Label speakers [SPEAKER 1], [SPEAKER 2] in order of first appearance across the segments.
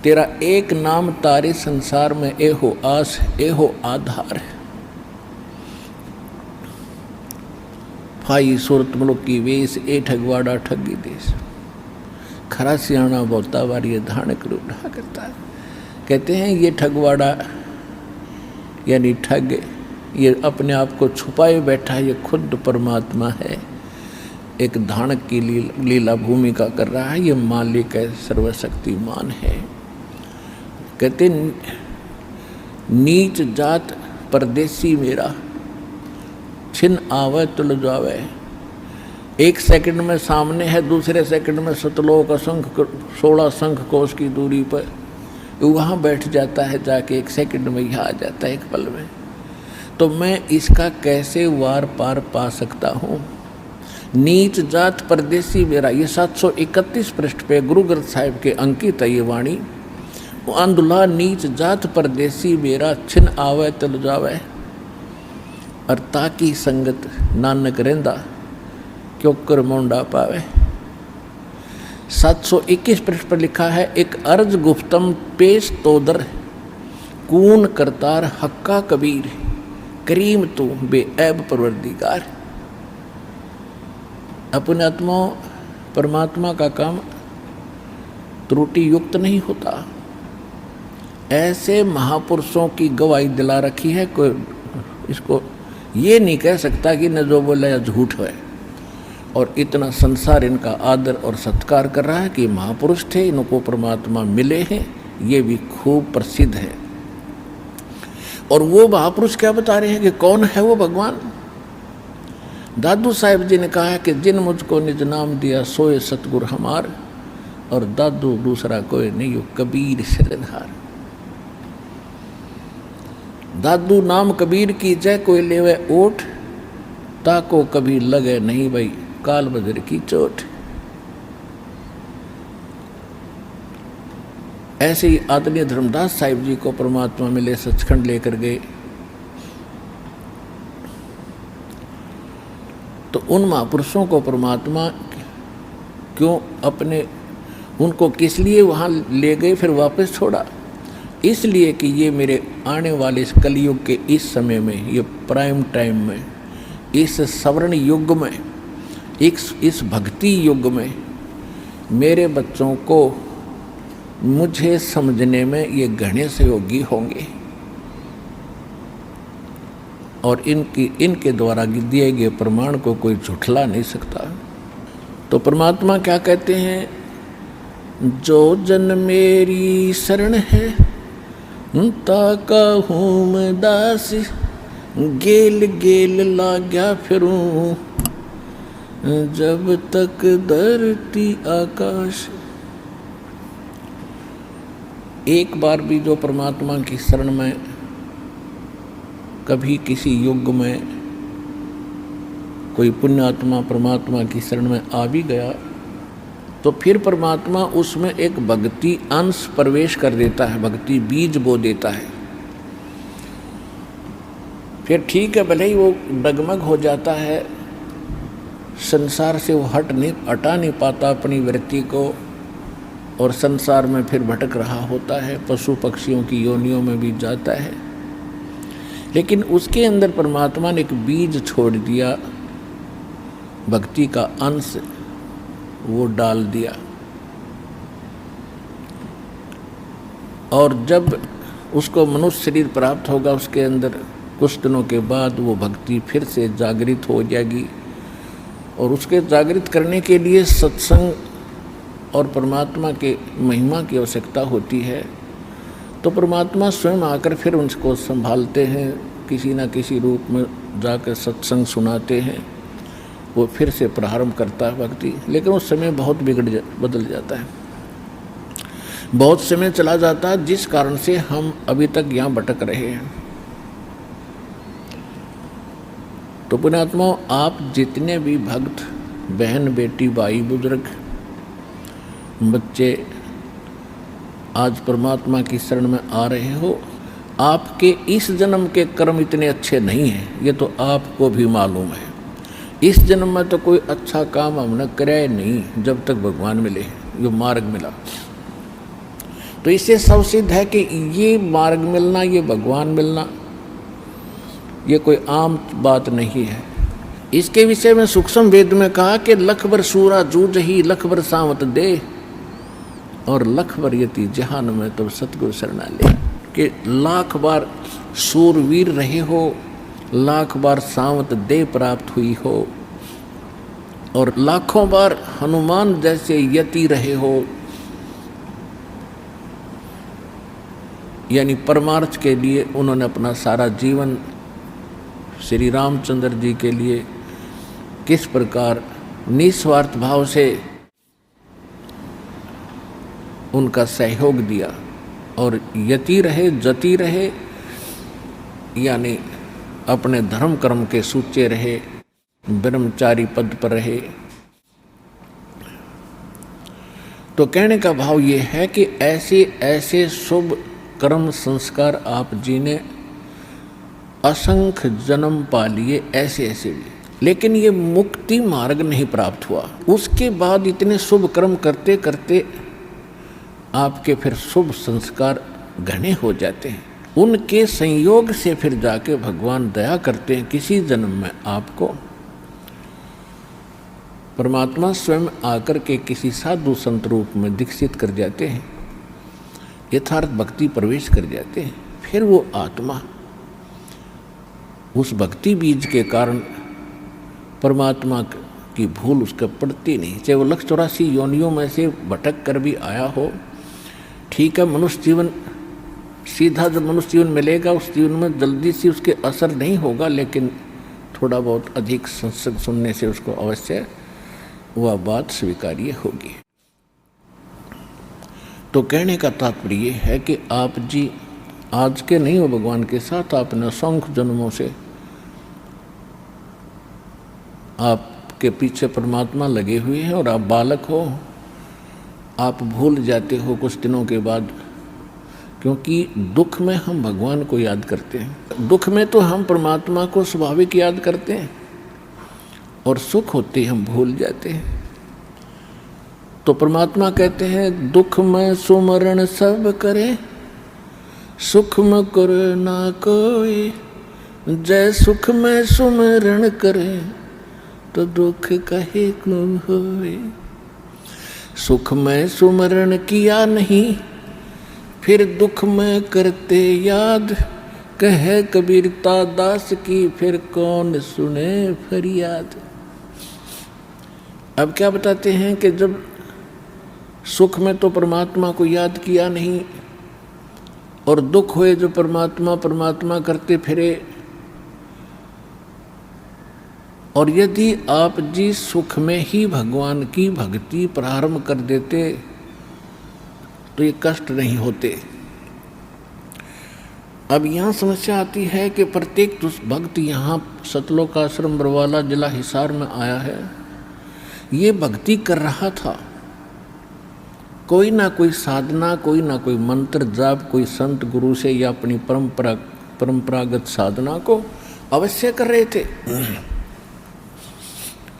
[SPEAKER 1] तेरा एक नाम तारे संसार में एहो आस एहो आधार। फाई सूरत मुल्क की वेश ए ठगवाड़ा ठगी देश। खरा सियाणा बोता वारी धान करूढ़ा करता है। कहते हैं ये ठगवाड़ा यानी ठग, ये अपने आप को छुपाए बैठा, ये खुद परमात्मा है। एक धानक की लीला भूमिका कर रहा है। ये मालिक है, सर्वशक्तिमान है। कहते नीच जात परदेसी मेरा, छिन आवे तुल जावे। एक सेकंड में सामने है, दूसरे सेकंड में सतलोक असंख 16 शंख कोस की दूरी पर वहाँ बैठ जाता है जाके, एक सेकंड में यहाँ आ जाता है, एक पल में। तो मैं इसका कैसे वार पार पा सकता हूँ। नीच जात परदेसी मेरा, ये 731 पृष्ठ पे गुरु ग्रंथ साहिब के अंकित है ये वाणी। आंदुला नीच जात परदेसी मेरा, छिन आवे तल जावे। और ताकी संगत नानक रेंदा, क्यों कर मोंडा पावे। 721 पृष्ठ पर लिखा है, एक अर्ज गुफ्तम पेश तोदर, कून करतार हक्का कबीर, करीम तू बेऐब परवरदिगार। अपने आत्मा परमात्मा का काम त्रुटि युक्त नहीं होता। ऐसे महापुरुषों की गवाही दिला रखी है, कोई इसको ये नहीं कह सकता कि न जो बोला या झूठ है। और इतना संसार इनका आदर और सत्कार कर रहा है कि महापुरुष थे, इनको परमात्मा मिले हैं, ये भी खूब प्रसिद्ध है। और वो महापुरुष क्या बता रहे हैं कि कौन है वो भगवान। दादू साहिब जी ने कहा है कि जिन मुझको निज नाम दिया सोए सतगुर हमार, और दादू दूसरा कोई नहीं, हो कबीर सिरधार। दादू नाम कबीर की जय, कोई लेवे ओठ, ताको कभी लगे नहीं भाई काल बजर की चोट। ऐसे ही आदरणीय धर्मदास साहिब जी को परमात्मा मिले, सचखंड लेकर गए। तो उन महापुरुषों को परमात्मा क्यों अपने, उनको किस लिए वहाँ ले गए फिर वापस छोड़ा। इसलिए कि ये मेरे आने वाले इस कलयुग के इस समय में, ये प्राइम टाइम में, इस सवर्ण युग में, इस भक्ति युग में मेरे बच्चों को मुझे समझने में ये घने सहयोगी होंगे। और इनके द्वारा दिए गए प्रमाण को कोई झुठला नहीं सकता। तो परमात्मा क्या कहते हैं, जो जन मेरी शरण है ताका हूँ मैं दास, गेल गेल लाग्या फिरूं जब तक धरती आकाश। एक बार भी जो परमात्मा की शरण में कभी किसी युग में कोई पुण्यात्मा परमात्मा की शरण में आ भी गया, तो फिर परमात्मा उसमें एक भक्ति अंश प्रवेश कर देता है, भक्ति बीज बो देता है। फिर ठीक है, भले ही वो डगमग हो जाता है, संसार से वो हटा नहीं पाता अपनी वृत्ति को, और संसार में फिर भटक रहा होता है, पशु पक्षियों की योनियों में भी जाता है। लेकिन उसके अंदर परमात्मा ने एक बीज छोड़ दिया, भक्ति का अंश वो डाल दिया। और जब उसको मनुष्य शरीर प्राप्त होगा, उसके अंदर कुछ दिनों के बाद वो भक्ति फिर से जागृत हो जाएगी। और उसके जागृत करने के लिए सत्संग और परमात्मा के महिमा की आवश्यकता होती है। तो परमात्मा स्वयं आकर फिर उनको संभालते हैं, किसी न किसी रूप में जाकर सत्संग सुनाते हैं, वो फिर से प्रारंभ करता है भक्ति। लेकिन उस समय बहुत बदल जाता है, बहुत समय चला जाता है, जिस कारण से हम अभी तक यहाँ भटक रहे हैं। तो पुण्यात्मा, आप जितने भी भक्त बहन बेटी भाई बुजुर्ग बच्चे आज परमात्मा की शरण में आ रहे हो, आपके इस जन्म के कर्म इतने अच्छे नहीं हैं, ये तो आपको भी मालूम है। इस जन्म में तो कोई अच्छा काम हमने कराया नहीं जब तक भगवान मिले, ये मार्ग मिला। तो इससे सब सिद्ध है कि ये मार्ग मिलना, ये भगवान मिलना, ये कोई आम बात नहीं है। इसके विषय में सूक्ष्म वेद में कहा कि लख बर सूरा जूझ ही लख बर सावत दे और लख बर यति जहान में तब सतगुरु शरणा ले। कि लाख बार सूरवीर रहे हो, लाख बार सावत दे प्राप्त हुई हो और लाखों बार हनुमान जैसे यति रहे हो, यानी परमार्थ के लिए उन्होंने अपना सारा जीवन श्री रामचंद्र जी के लिए किस प्रकार निस्वार्थ भाव से उनका सहयोग दिया और यति रहे, जति रहे, यानी अपने धर्म कर्म के सूचे रहे, ब्रह्मचारी पद पर रहे। तो कहने का भाव ये है कि ऐसे ऐसे शुभ कर्म संस्कार आप जी ने असंख्य जन्म पा लिए, ऐसे ऐसे भी, लेकिन ये मुक्ति मार्ग नहीं प्राप्त हुआ। उसके बाद इतने शुभ कर्म करते करते आपके फिर शुभ संस्कार घने हो जाते हैं। उनके संयोग से फिर जाके भगवान दया करते हैं, किसी जन्म में आपको परमात्मा स्वयं आकर के किसी साधु संत रूप में दीक्षित कर जाते हैं, यथार्थ भक्ति प्रवेश कर जाते हैं। फिर वो आत्मा उस भक्ति बीज के कारण परमात्मा की भूल उसके पड़ती नहीं, चाहे वो 184 योनियों में से भटक कर भी आया हो। ठीक है, मनुष्य जीवन सीधा जब मनुष्य जीवन मिलेगा उस जीवन में जल्दी से उसके असर नहीं होगा, लेकिन थोड़ा बहुत अधिक सत्संग सुनने से उसको अवश्य वह बात स्वीकार्य होगी। तो कहने का तात्पर्य ये है कि आप जी आज के नहीं हो, भगवान के साथ आपने असंख्य जन्मों से आपके पीछे परमात्मा लगे हुए हैं और आप बालक हो, आप भूल जाते हो कुछ दिनों के बाद, क्योंकि दुख में हम भगवान को याद करते हैं, दुख में तो हम परमात्मा को स्वाभाविक याद करते हैं और सुख होते हम भूल जाते हैं। तो परमात्मा कहते हैं दुख में सुमरण सब करे, सुख में करे ना कोई, जय सुख में सुमरण करे तो दुख कहे को होए। सुख में सुमरण किया नहीं फिर दुख में करते याद, कहे कबीरता दास की फिर कौन सुने फरियाद। अब क्या बताते हैं कि जब सुख में तो परमात्मा को याद किया नहीं और दुख हुए जो परमात्मा परमात्मा करते फिरे, और यदि आप जी सुख में ही भगवान की भक्ति प्रारंभ कर देते तो ये कष्ट नहीं होते। अब यहाँ समस्या आती है कि प्रत्येक भक्त यहाँ सतलोक आश्रम बरवाला जिला हिसार में आया है, ये भक्ति कर रहा था, कोई ना कोई साधना, कोई ना कोई मंत्र जाप, कोई संत गुरु से या अपनी परंपरागत साधना को अवश्य कर रहे थे।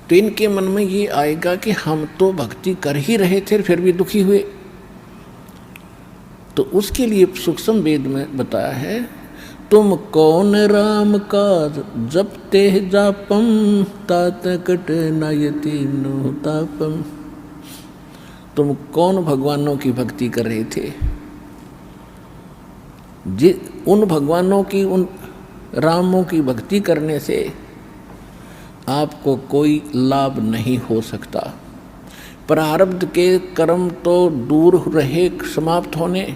[SPEAKER 1] तो इनके मन में ये आएगा कि हम तो भक्ति कर ही रहे थे फिर भी दुखी हुए। तो उसके लिए सूक्ष्म वेद में बताया है, तुम कौन राम का जपते जापम तात कट नयति नो तापम। तुम कौन भगवानों की भक्ति कर रहे थे, उन भगवानों की, उन रामों की भक्ति करने से आपको कोई लाभ नहीं हो सकता। प्रारब्ध के कर्म तो दूर रहे समाप्त होने,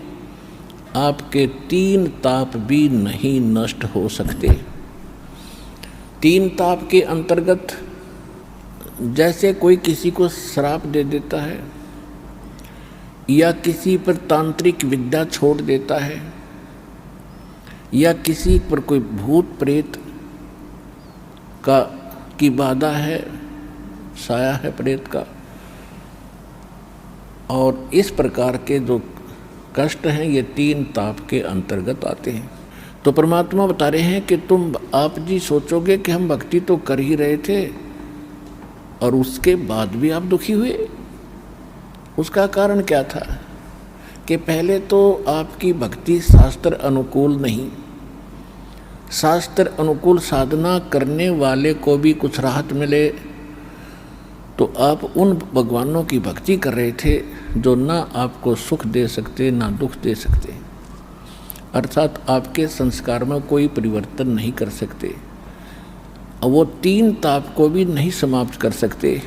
[SPEAKER 1] आपके 3 ताप भी नहीं नष्ट हो सकते। 3 ताप के अंतर्गत जैसे कोई किसी को श्राप दे देता है या किसी पर तांत्रिक विद्या छोड़ देता है या किसी पर कोई भूत प्रेत की बाधा है, साया है प्रेत का, और इस प्रकार के जो कष्ट हैं ये 3 ताप के अंतर्गत आते हैं। तो परमात्मा बता रहे हैं कि आप जी सोचोगे कि हम भक्ति तो कर ही रहे थे और उसके बाद भी आप दुखी हुए। उसका कारण क्या था कि पहले तो आपकी भक्ति शास्त्र अनुकूल नहीं, शास्त्र अनुकूल साधना करने वाले को भी कुछ राहत मिले, तो आप उन भगवानों की भक्ति कर रहे थे जो ना आपको सुख दे सकते ना दुख दे सकते, अर्थात आपके संस्कार में कोई परिवर्तन नहीं कर सकते, और वो तीन ताप को भी नहीं समाप्त कर सकते।